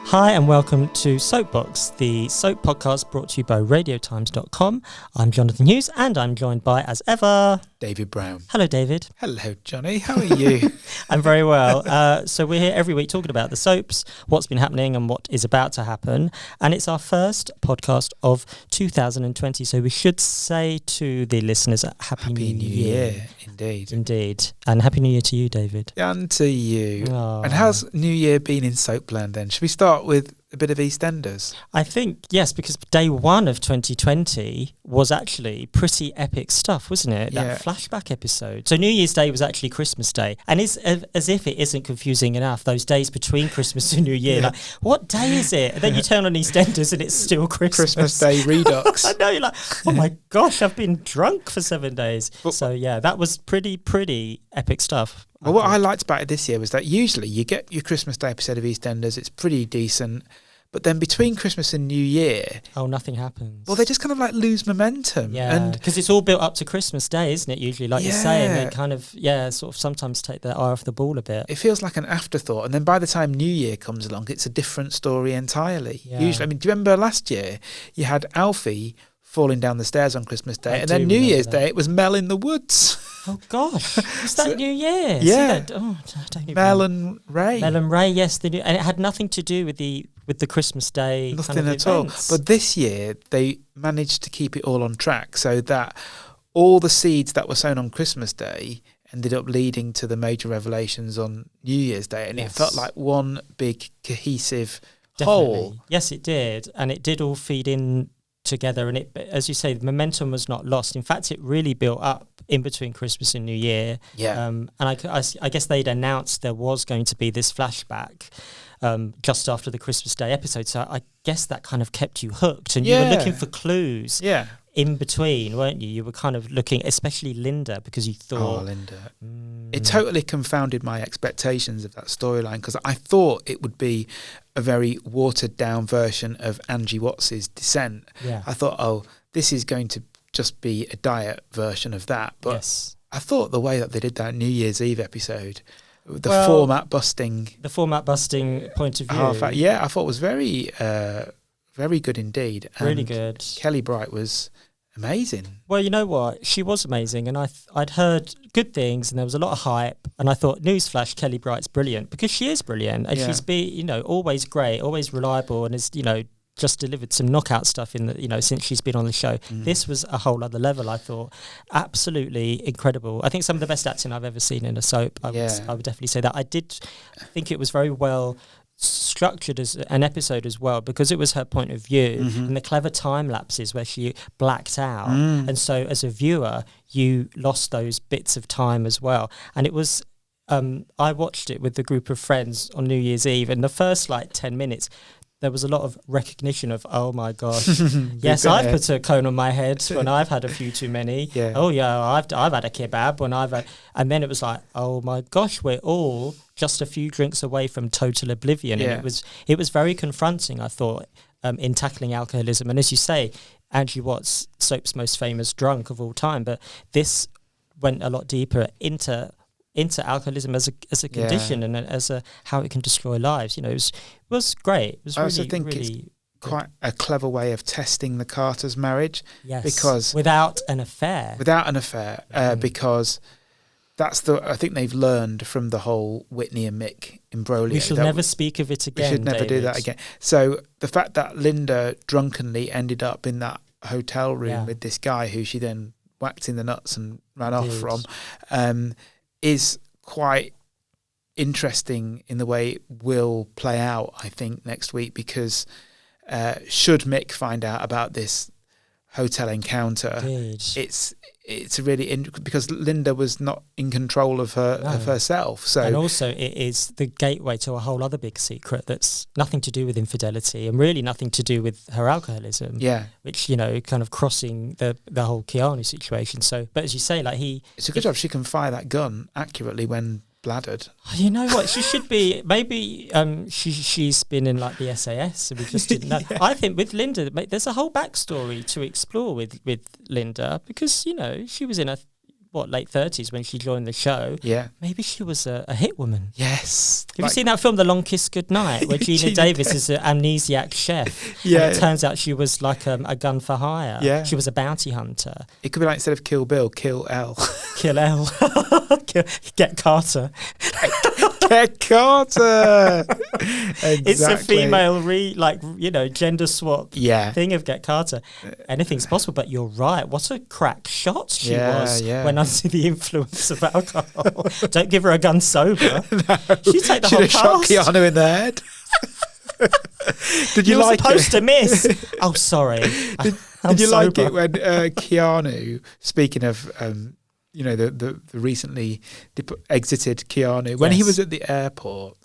Hi and welcome to Soapbox, the soap podcast brought to you by radiotimes.com. I'm Johnathon Hughes and I'm joined by, as ever, David Brown. Hello, David. Hello, Johnny. How are you? I'm very well. So we're here every week talking about the soaps, what's been happening and what is about to happen. And it's our first podcast of 2020. So we should say to the listeners, Happy New Year. Indeed. And Happy New Year to you, David. And to you. Oh. And how's New Year been in Soapland then? Should we start with a bit of EastEnders? I think, yes, because day one of 2020 was actually pretty epic stuff, wasn't it? Yeah. That flashback episode. So New Year's Day was actually Christmas Day. And it's as if it isn't confusing enough, those days between Christmas and New Year. Yeah. Like, what day is it? And then you turn on EastEnders and it's still Christmas. Christmas Day redux. I know, you're like, oh my gosh, I've been drunk for 7 days. So yeah, that was pretty epic stuff. Well, what I liked about it this year was that usually you get your Christmas Day episode of EastEnders, it's pretty decent. But then between Christmas and New Year... Oh, nothing happens. Well, they just kind of like lose momentum. Yeah, because it's all built up to Christmas Day, isn't it, usually? Like you're saying, they kind of, sort of sometimes take their eye off the ball a bit. It feels like an afterthought. And then by the time New Year comes along, it's a different story entirely. Yeah. Usually, I mean, do you remember last year you had Alfie falling down the stairs on Christmas Day, and then New Year's Day it was Mel in the woods. Oh gosh, was that New Year? Yeah, Mel and Ray. Mel and Ray, yes, and it had nothing to do with the Christmas Day. Nothing kind of at all. But this year they managed to keep it all on track, so that all the seeds that were sown on Christmas Day ended up leading to the major revelations on New Year's Day, and it felt like one big cohesive whole. Yes, it did, and it did all feed in together, and it, as you say, the momentum was not lost. In fact, it really built up in between Christmas and New Year. Yeah. And I guess they'd announced there was going to be this flashback just after the Christmas Day episode, so I guess that kind of kept you hooked, and you were looking for clues. Yeah. In between, weren't you? You were kind of looking, especially Linda, because you thought... Oh, Linda. It totally confounded my expectations of that storyline, because I thought it would be a very watered-down version of Angie Watts's Descent. Yeah. I thought, oh, this is going to just be a diet version of that. But I thought the way that they did that New Year's Eve episode, the format busting point of view. I thought was very good indeed. And really good. Kelly Bright was amazing. Well, you know what? She was amazing, and I'd heard good things, and there was a lot of hype, and I thought, newsflash, Kelly Bright's brilliant, because she is brilliant, and she's always great, always reliable, and is, just delivered some knockout stuff in the, since she's been on the show. This was a whole other level, I thought. Absolutely incredible. I think some of the best acting I've ever seen in a soap. I would definitely say that. I think it was very well structured as an episode as well, because it was her point of view, and the clever time lapses where she blacked out, and so as a viewer you lost those bits of time as well. And it was I watched it with a group of friends on New Year's Eve, and the first 10 minutes there was a lot of recognition of, oh my gosh, yes, I've put a cone on my head when I've had a few too many. Yeah. Oh yeah, I've had a kebab when I've had, and then it was like, oh my gosh, we're all just a few drinks away from total oblivion. Yeah. And it was very confronting, I thought, in tackling alcoholism. And as you say, Angie Watts, soap's most famous drunk of all time, but this went a lot deeper into alcoholism as a condition and as how it can destroy lives. It was great. It was I also think really it's quite a clever way of testing the Carters' marriage. Yes, because without an affair, because I think they've learned from the whole Whitney and Mick imbroglio. We shall never speak of it again. We should never do that again. So the fact that Linda drunkenly ended up in that hotel room with this guy who she then whacked in the nuts and ran off from, is quite interesting in the way it will play out, I think, next week, because should Mick find out about this hotel encounter, it's really because Linda was not in control of herself. So, and also it is the gateway to a whole other big secret that's nothing to do with infidelity and really nothing to do with her alcoholism. Yeah, which kind of crossing the whole Keanu situation. So, but as you say, it's a good job she can fire that gun accurately when bladdered. You know what? She should be. Maybe she's been in the SAS, and we just didn't know. I think with Linda, there's a whole backstory to explore with Linda, because she was in a late 30s when she joined the show. Yeah. Maybe she was a hit woman. Yes. Have you seen that film, The Long Kiss Goodnight, where Gina Davis is an amnesiac chef? Yeah. And it turns out she was like a gun for hire. Yeah. She was a bounty hunter. It could be like, instead of Kill Bill, Kill L. Kill L. Get Carter. Get Carter. Exactly. It's a female gender swap thing of Get Carter. Anything's possible, but you're right. What a crack shot she was when under the influence of alcohol. Don't give her a gun sober. No. She take the whole have shot Keanu in the head. Did you like supposed to miss? Oh, sorry. Did you like it when Keanu, speaking of the recently exited Keanu, when he was at the airport,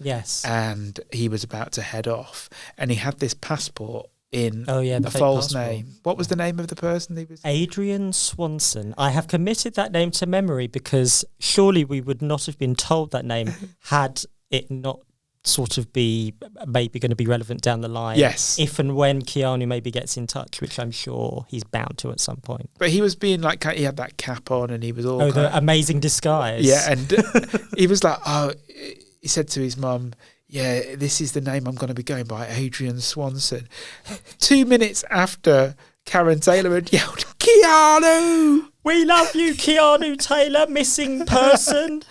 and he was about to head off, and he had this passport in a false name. What was the name of the person he was? Adrian Swanson. I have committed that name to memory because surely we would not have been told that name had it not sort of be maybe going to be relevant down the line. Yes. If and when Keanu maybe gets in touch, which I'm sure he's bound to at some point. But he was being like, he had that cap on and he was all... the amazing disguise. Yeah, and he was like, he said to his mum, yeah, this is the name I'm going to be going by, Adrian Swanson. 2 minutes after Karen Taylor had yelled, Keanu! We love you, Keanu Taylor, missing person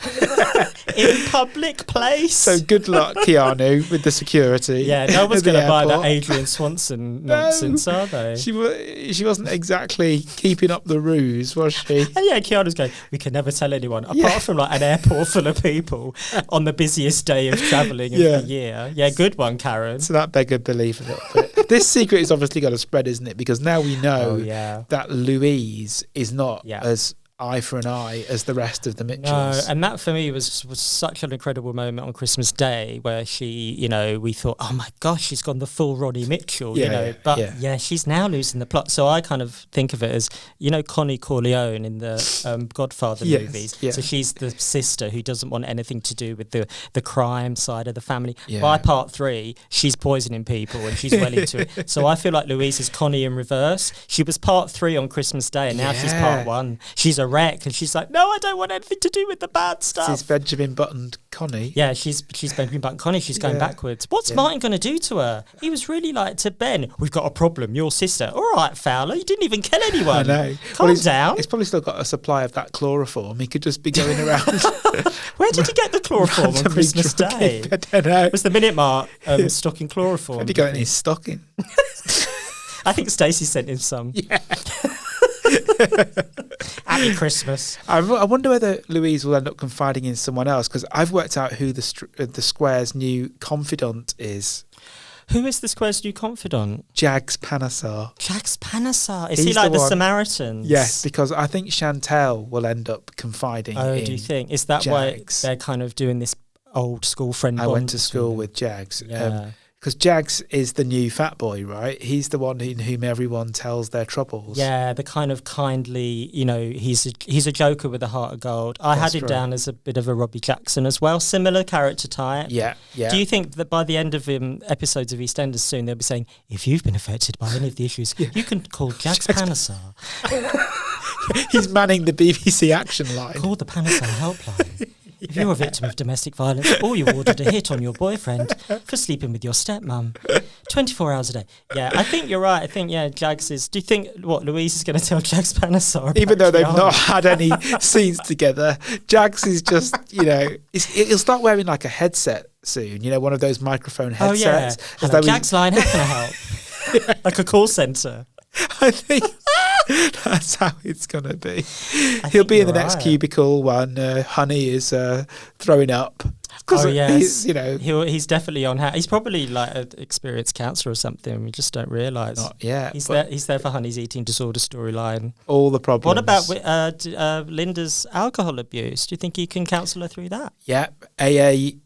in public place. So good luck, Keanu, with the security. Yeah, no one's going to buy that Adrian Swanson nonsense, are they? She wasn't exactly keeping up the ruse, was she? And yeah, Keanu's going, we can never tell anyone, apart from like an airport full of people on the busiest day of travelling of the year. Yeah, good one, Karen. So that beggared belief a little bit. This secret is obviously going to spread, isn't it? Because now we know that Louise is not as eye for an eye as the rest of the Mitchells. No, and that for me was such an incredible moment on Christmas Day where she, we thought, oh my gosh, she's gone the full Roddy Mitchell, but she's now losing the plot. So I kind of think of it as, Connie Corleone in the Godfather movies. Yeah. So she's the sister who doesn't want anything to do with the crime side of the family. Yeah. By part 3, she's poisoning people and she's well into it. So I feel like Louise is Connie in reverse. She was part 3 on Christmas Day and now she's part 1. She's a wreck and she's like, no, I don't want anything to do with the bad stuff. She's Benjamin Button Connie. Yeah, she's Benjamin Button Connie. She's going backwards. What's Martin going to do to her? He was really like to Ben, we've got a problem, your sister. All right, Fowler, you didn't even kill anyone. I know. Calm down. He's probably still got a supply of that chloroform. He could just be going around. Where did he get the chloroform on Christmas Day? I don't know. Was the Minute Mart stocking chloroform? Where did he go in his stocking? I think Stacey sent him some. Yeah. Happy Christmas. I wonder whether Louise will end up confiding in someone else, because I've worked out who the Square's new confidant is. Who is the Square's new confidant? Jags Panesar. Jags Panesar. Is he like the Samaritans? Yes, because I think Chantel will end up confiding in do you think? Is that Jags. why they're kind of doing this old school friend bond? I went to school with Jags. Yeah. Because Jags is the new fat boy, right? He's the one in whom everyone tells their troubles. Yeah, the kind of kindly, he's a joker with a heart of gold. I had him down as a bit of a Robbie Jackson as well, similar character type. Yeah, yeah. Do you think that by the end of episodes of EastEnders soon, they'll be saying, if you've been affected by any of the issues, you can call Jags Panesar. He's manning the BBC action line. Call the Panesar helpline. If you're a victim of domestic violence or you ordered a hit on your boyfriend for sleeping with your stepmum, 24 hours a day. Yeah, I think you're right. I think, Jags is... Do you think, Louise is going to tell Jags Panesar? Even though they've not had any scenes together, Jags is just, he'll start wearing like a headset soon, one of those microphone headsets. Oh, yeah. Hello, Jags line, how can I help? Like a call centre. I think... That's how it's going to be. He'll be in the next cubicle when Honey is throwing up. Oh, yes. He's definitely on... He's probably like an experienced counsellor or something. We just don't realise. Not yet. He's there for Honey's eating disorder storyline. All the problems. What about Linda's alcohol abuse? Do you think he can counsel her through that? Yeah. JAA.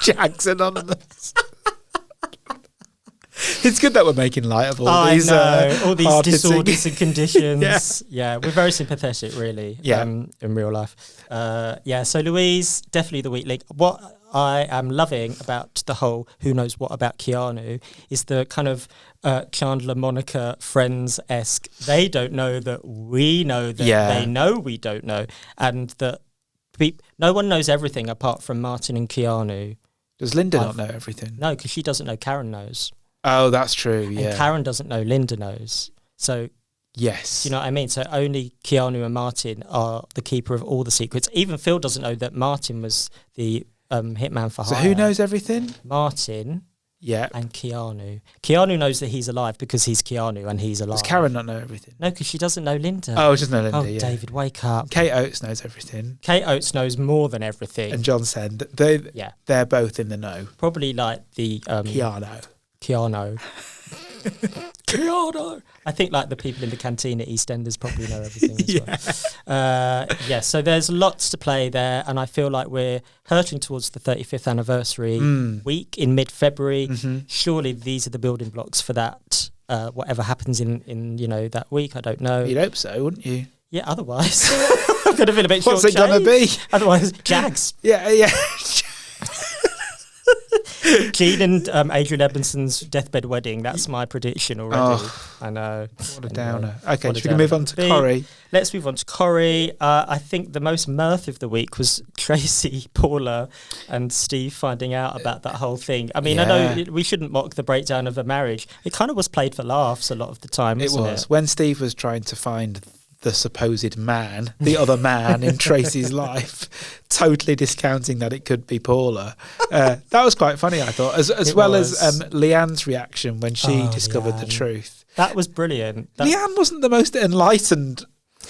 Jags Anonymous. It's good that we're making light of all these disorders and conditions. Yeah, we're very sympathetic, really. In real life. So Louise, definitely the weak link. What I am loving about the whole who knows what about Keanu is the kind of Chandler Monica Friends-esque. They don't know that we know that they know we don't know, and that no one knows everything apart from Martin and Keanu. Does Linda not know everything? No, because she doesn't know Karen knows. Oh, that's true, yeah. And Karen doesn't know Linda knows. So, yes. Do you know what I mean? So only Keanu and Martin are the keeper of all the secrets. Even Phil doesn't know that Martin was the hitman for hire. So who knows everything? Martin and Keanu. Keanu knows that he's alive because he's Keanu and he's alive. Does Karen not know everything? No, because she doesn't know Linda. Oh, she doesn't know Linda, Oh, David, wake up. Kate Oates knows everything. Kate Oates knows more than everything. And John said they're both in the know. Probably like the... Keanu. Keanu. I think like the people in the canteen at EastEnders probably know everything as well. So there's lots to play there, and I feel like we're hurtling towards the 35th anniversary week in mid-February. Surely these are the building blocks for that. Whatever happens in that week, I don't know. You'd hope so, wouldn't you? Yeah, otherwise I'm going to feel a bit short. What's it going to be? Otherwise, Jags. Yeah. Gene and Adrian Edmondson's deathbed wedding. That's my prediction already. I know. What a downer. Okay, should we move on to Corrie? Let's move on to Corrie. I think the most mirth of the week was Tracy, Paula and Steve finding out about that whole thing. I mean, I know we shouldn't mock the breakdown of a marriage. It kind of was played for laughs a lot of the time, wasn't it? When Steve was trying to find the supposed man, the other man in Tracy's life, totally discounting that it could be Paula. That was quite funny, I thought, as well as Leanne's reaction when she discovered the truth. That was brilliant. Leanne wasn't the most enlightened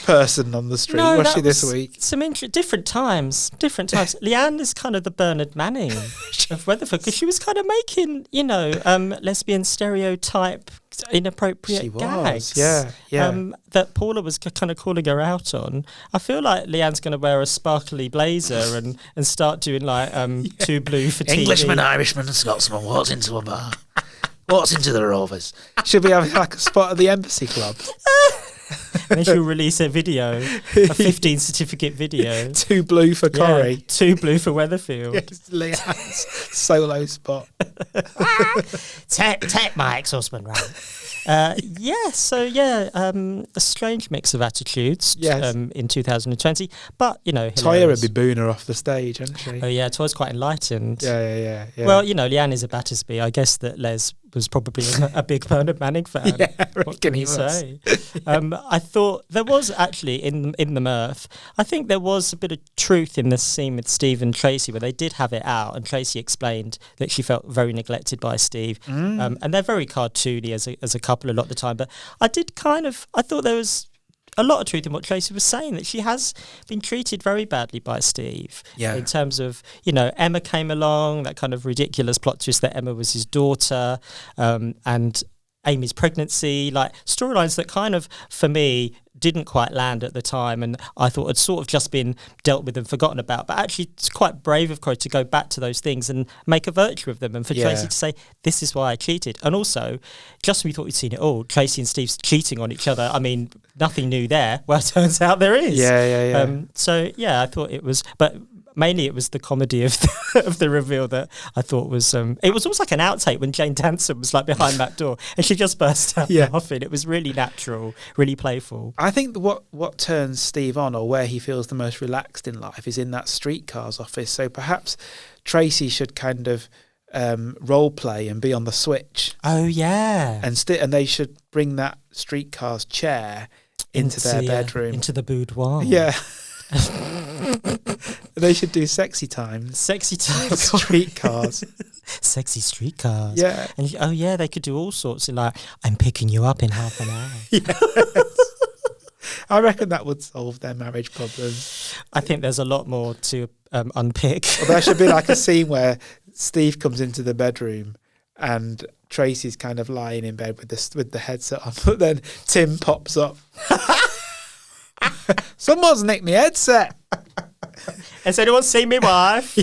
person on the street, was she this week? Some different times. Leanne is kind of the Bernard Manning of Weatherford, because she was kind of making, lesbian stereotype inappropriate gags. That Paula was kind of calling her out on. I feel like Leanne's going to wear a sparkly blazer and start doing like Too Blue for TV. Englishman, Irishman and Scotsman walks into a bar. Walks into the Rovers. Should we have like a spot at the Embassy Club? And then she'll release a video, a 15 certificate video. Too Blue for Corrie. Too Blue for Weatherfield. Yes, Leanne's solo spot. Take my ex-husband round. A strange mix of attitudes in 2020. But, Toya would be booing her off the stage, hadn't she? Oh, yeah, Toya's quite enlightened. Yeah. Well, Leanne is a Battersby. I guess that Les was probably a big Bernard Manning fan. What can you say? I thought there was actually, in the mirth, I think there was a bit of truth in this scene with Steve and Tracy where they did have it out, and Tracy explained that she felt very neglected by Steve. And they're very cartoony as a couple a lot of the time. But I thought there was a lot of truth in what Tracy was saying, that she has been treated very badly by Steve. In terms of, Emma came along, that kind of ridiculous plot twist that Emma was his daughter, and Amy's pregnancy, like storylines that kind of, for me, didn't quite land at the time, and I thought had sort of just been dealt with and forgotten about. But actually, it's quite brave of Corrie to go back to those things and make a virtue of them, and for Tracy to say, this is why I cheated. And also, just when we thought we'd seen it all, Tracy and Steve's cheating on each other. I mean, nothing new there. Well, it turns out there is. I thought it was... But mainly it was the comedy of the reveal that I thought was... it was almost like an outtake when Jane Danson was like behind that door and she just burst out laughing. It was really natural, really playful. I think what turns Steve on, or where he feels the most relaxed in life, is in that streetcars office. So perhaps Tracy should kind of role play and be on the switch. Oh, yeah. And they should bring that streetcars chair into their bedroom. Into the boudoir. Yeah. They should do sexy times. Streetcars. Sexy streetcars. Yeah. And they could do all sorts of like, I'm picking you up in half an hour. Yes. I reckon that would solve their marriage problems. I think there's a lot more to unpick. Well, there should be like a scene where Steve comes into the bedroom and Tracy's kind of lying in bed with the headset on, but then Tim pops up. Someone's nicked my headset. Has anyone seen me wife?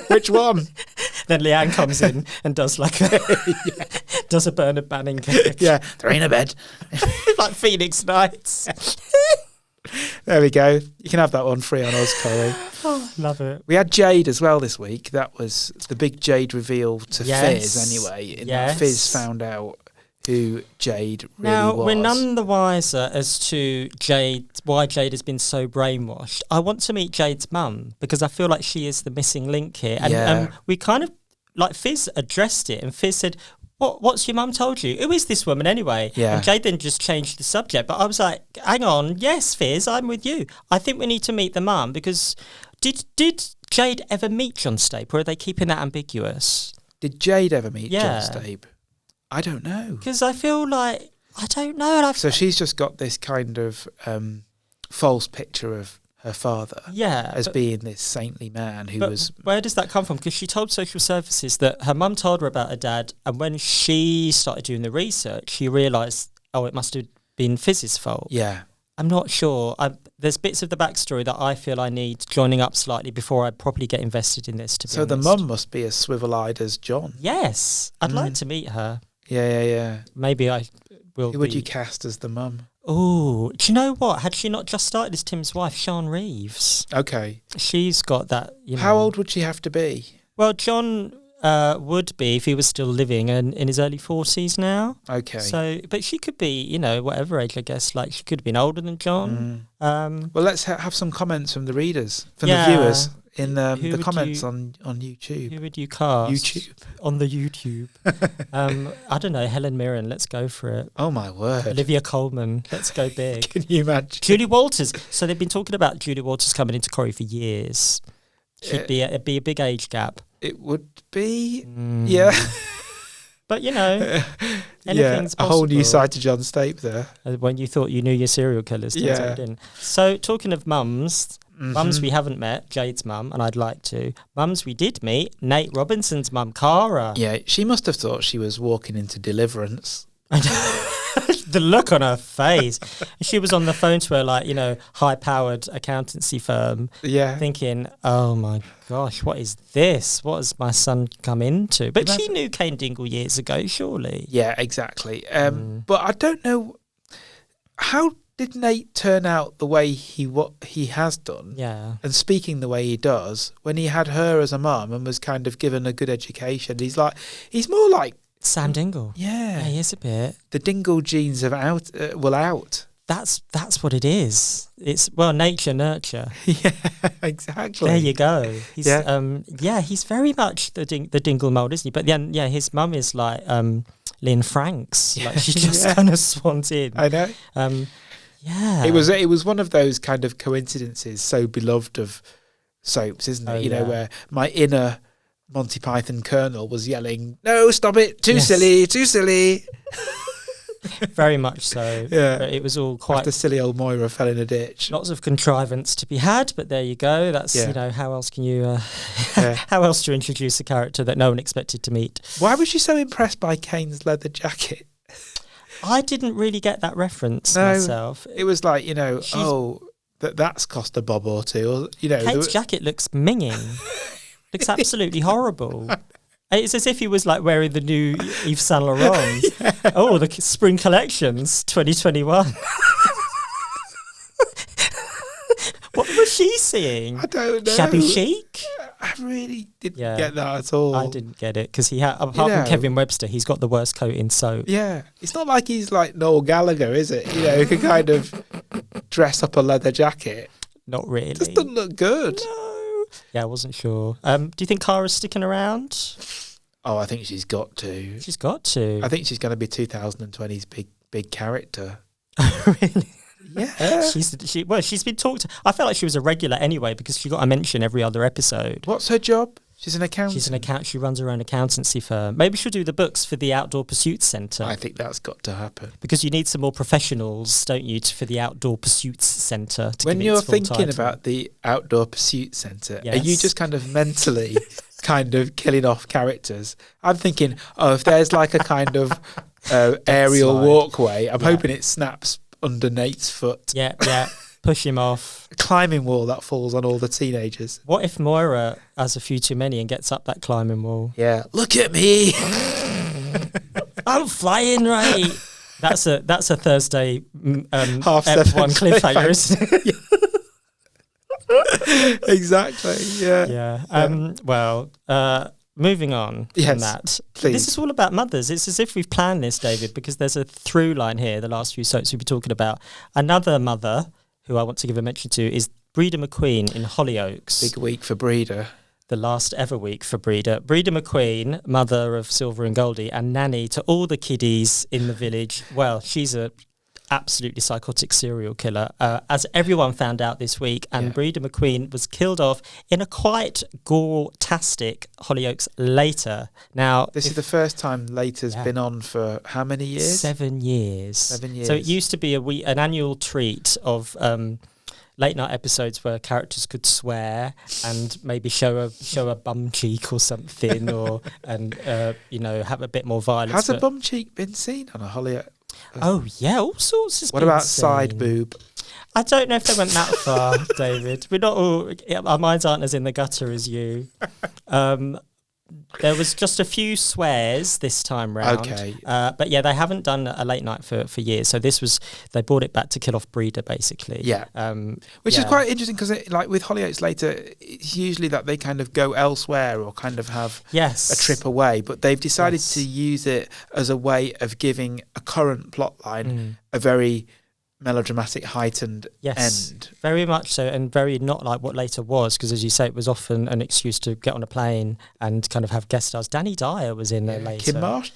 Which one? Then Leanne comes in and does like does a Bernard Manning gag. They're in a bed. Like Phoenix Nights. There we go. You can have that one free on us, Corey. Oh, love it. We had Jade as well this week. That was the big Jade reveal to Fizz anyway. In that Fizz found out who Jade really now, was. We're none the wiser as to why Jade has been so brainwashed. I want to meet Jade's mum because I feel like she is the missing link here. And we kind of, like, Fizz addressed it and Fizz said, What's your mum told you? Who is this woman anyway? Yeah. And Jade then just changed the subject. But I was like, hang on, yes, Fizz, I'm with you. I think we need to meet the mum because did Jade ever meet John Stape, or are they keeping that ambiguous? Did Jade ever meet John Stape? I don't know. Because I feel like, I don't know. So she's just got this kind of false picture of her father as being this saintly man who was... Where does that come from? Because she told social services that her mum told her about her dad, and when she started doing the research, she realised, it must have been Fizz's fault. Yeah. I'm not sure. There's bits of the backstory that I feel I need joining up slightly before I properly get invested in this, to be honest. So the mum must be as swivel-eyed as John. Yes. I'd like to meet her. Yeah. Maybe I will. Who would you cast as the mum? Oh, do you know what? Had she not just started as Tim's wife, Sian Reeves? Okay. She's got that, How old would she have to be? Well, John would be if he was still living and in his early 40s now. Okay. So, but she could be, whatever age, I guess. Like, she could have been older than John. Well, let's have some comments from the readers, from the viewers. In the comments on YouTube. Who would you cast? YouTube. On the YouTube. I don't know, Helen Mirren, let's go for it. Oh, my word. Olivia Colman, let's go big. Can you imagine? Julie Walters. So they've been talking about Julie Walters coming into Corrie for years. It'd be a big age gap. It would be, yeah. But, anything's possible. A whole new side to John Stape there. When you thought you knew your serial killers, you didn't. So, talking of mums... Mums we haven't met, Jade's mum, and I'd like to. Mums we did meet, Nate Robinson's mum, Cara. Yeah, she must have thought she was walking into Deliverance. The look on her face. She was on the phone to her, high-powered accountancy firm, thinking, oh my gosh, what is this? What has my son come into? But she knew Cain Dingle years ago, surely. Yeah, exactly. But I don't know, how did Nate turn out the way he has done? Yeah. And speaking the way he does, when he had her as a mum and was kind of given a good education, he's more like Sam Dingle. Yeah. He is a bit. The Dingle genes have out. That's what it is. It's nature nurture. Yeah, exactly. There you go. He's he's very much the Dingle mold, isn't he? But then his mum is like Lynn Franks. Like she just kind of swans in. I know. Yeah. It was one of those kind of coincidences so beloved of soaps, isn't it? Where my inner Monty Python colonel was yelling, "No, stop it! Too silly, too silly." Very much so. Yeah. But it was all quite... After silly old Moira fell in a ditch. Lots of contrivance to be had, but there you go. That's, how else can you... how else to introduce a character that no one expected to meet? Why was you so impressed by Kane's leather jacket? I didn't really get that reference myself. It was like, that's cost a bob or two. Or, Kate's jacket looks minging. Looks absolutely horrible. It's as if he was like wearing the new Yves Saint Laurent. Oh, the spring collections 2021. What was she seeing? I don't know. Shabby chic? I really didn't get that at all. I didn't get it because he had, apart from Kevin Webster, he's got the worst coat in soap. Yeah, it's not like he's like Noel Gallagher, is it? Who can kind of dress up a leather jacket. Not really. It just doesn't look good. No. Yeah, I wasn't sure. Do you think Cara's sticking around? Oh, I think she's got to. She's got to. I think she's going to be 2020's big character. Really? Yeah. She's been talked to. I felt like she was a regular anyway because she got a mention every other episode. What's her job? She's an accountant. She runs her own accountancy firm. Maybe she'll do the books for the Outdoor Pursuits Centre. I think that's got to happen. Because you need some more professionals, don't you, for the Outdoor Pursuits Centre. When you're thinking about the Outdoor Pursuits Centre, are you just kind of mentally kind of killing off characters? I'm thinking, if there's like a kind of aerial walkway, I'm hoping it snaps under Nate's foot. Yeah. Push him off. A climbing wall that falls on all the teenagers. What if Moira has a few too many and gets up that climbing wall? Yeah. Look at me. I'm flying right. That's a Thursday half F1 cliffhanger, isn't it? Exactly. Yeah. Moving on from that. Please. This is all about mothers. It's as if we've planned this, David, because there's a through line here, the last few soaps we've been talking about. Another mother who I want to give a mention to is Breeder McQueen in Hollyoaks. Big week for Breeder. The last ever week for Breeder. Breeder McQueen, mother of Silver and Goldie, and nanny to all the kiddies in the village. Well, she's a absolutely psychotic serial killer, as everyone found out this week, and Breeder McQueen was killed off in a quite gore-tastic Hollyoaks later. Now, this is the first time Later's been on for how many years? 7 years. 7 years. So it used to be an annual treat of late night episodes where characters could swear and maybe show a bum cheek or something, or have a bit more violence. Has a bum cheek been seen on a Hollyoaks? Oh yeah, all sorts. What about side boob? I don't know if they went that far, David. We're not all. Our minds aren't as in the gutter as you. There was just a few swears this time round. Okay. But yeah, they haven't done a late night for years. So they brought it back to kill off Breeder, basically. Yeah. Which is quite interesting because, like with Hollyoaks later, it's usually that they kind of go elsewhere or kind of have a trip away. But they've decided to use it as a way of giving a current plot line a very melodramatic, heightened end. Very much so, and very not like what later was, because as you say, it was often an excuse to get on a plane and kind of have guest stars. Danny Dyer was in there later. Kim Marsh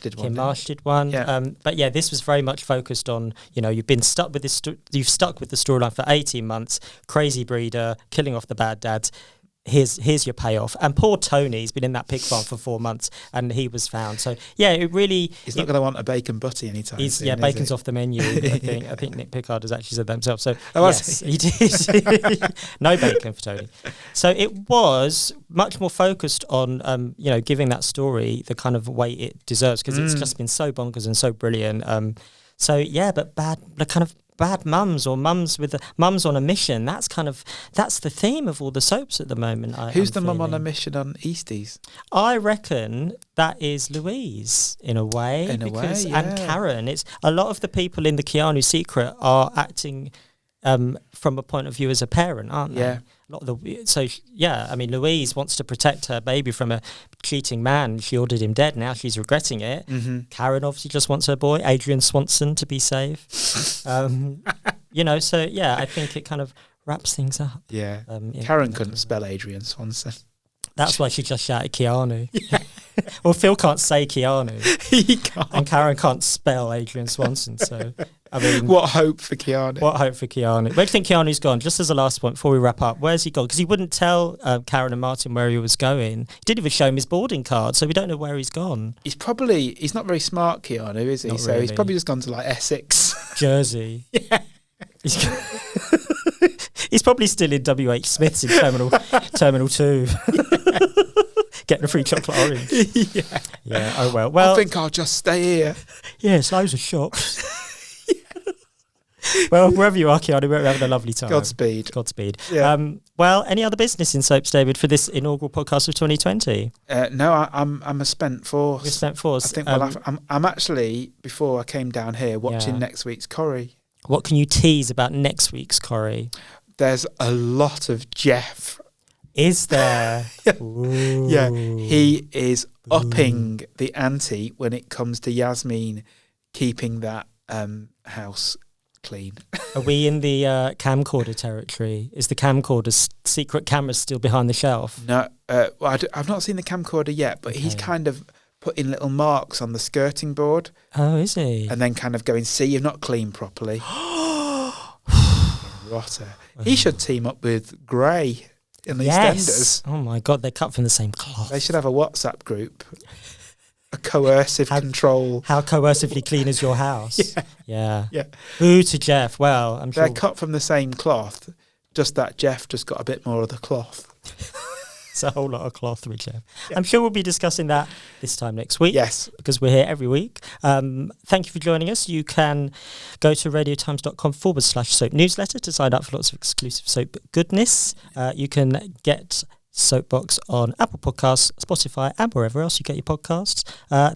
did one. Yeah. But yeah, this was very much focused on, you've been stuck with this. You've stuck with the storyline for 18 months. Crazy Breeder killing off the bad dads. Here's your payoff. And poor Tony's been in that pig farm for 4 months, and he was found. So yeah, it really. He's not going to want a bacon butty anytime soon. Yeah, bacon's off the menu. I think Nick Pickard has actually said that himself. So he did. No bacon for Tony. So it was much more focused on giving that story the kind of weight it deserves, because it's just been so bonkers and so brilliant. But bad mums, or mums on a mission. That's the theme of all the soaps at the moment. Who's the mum on a mission on Easties? I reckon that is Louise in a way. And Karen. It's a lot of the people in the Keanu secret are acting from a point of view as a parent, aren't they? Yeah. Louise wants to protect her baby from a cheating man. She ordered him dead. Now she's regretting it. Mm-hmm. Karen obviously just wants her boy, Adrian Swanson, to be safe. I think it kind of wraps things up. Yeah. Karen couldn't spell Adrian Swanson. That's why she just shouted Keanu. Yeah. Well, Phil can't say Keanu. He can't. And Karen can't spell Adrian Swanson. So, what hope for Keanu? Where do you think Keanu's gone? Just as a last point before we wrap up, where's he gone? Because he wouldn't tell Karen and Martin where he was going. He didn't even show him his boarding card, so we don't know where he's gone. He's not very smart, Keanu, is he? Not so really. He's probably just gone to like Essex. Jersey. Yeah. He's probably still in W.H. Smith's in Terminal 2. Getting a free chocolate orange. Yeah. Oh well. I think I'll just stay here. Yeah, it's loads of shops. Well, wherever you are, Keanu, we're having a lovely time. Godspeed. Yeah. Any other business in soaps, David, for this inaugural podcast of 2020? No, I'm a spent force. You're spent force. I think I'm actually, before I came down here, watching next week's Corrie. What can you tease about next week's Corrie? There's a lot of Jeff. Is there? Yeah, he is upping the ante when it comes to Yasmin keeping that house clean. Are we in the camcorder territory? Is the camcorder's secret camera still behind the shelf? No, I've not seen the camcorder yet, but he's kind of putting little marks on the skirting board. Oh, is he? And then kind of going, see, you've not cleaned properly. Rotter. He should team up with Gray in the EastEnders. Oh my God, they're cut from the same cloth. They should have a WhatsApp group. A coercive control. How coercively clean is your house? Yeah. Ooh, to Jeff. Well, I'm sure they're cut from the same cloth, just that Jeff just got a bit more of the cloth. It's a whole lot of cloth with Jeff. Yeah. I'm sure we'll be discussing that this time next week. Yes. Because we're here every week. Thank you for joining us. You can go to radiotimes.com/soap newsletter to sign up for lots of exclusive soap goodness. You can get Soapbox on Apple Podcasts, Spotify, and wherever else you get your podcasts.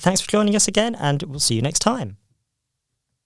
Thanks for joining us again, and we'll see you next time.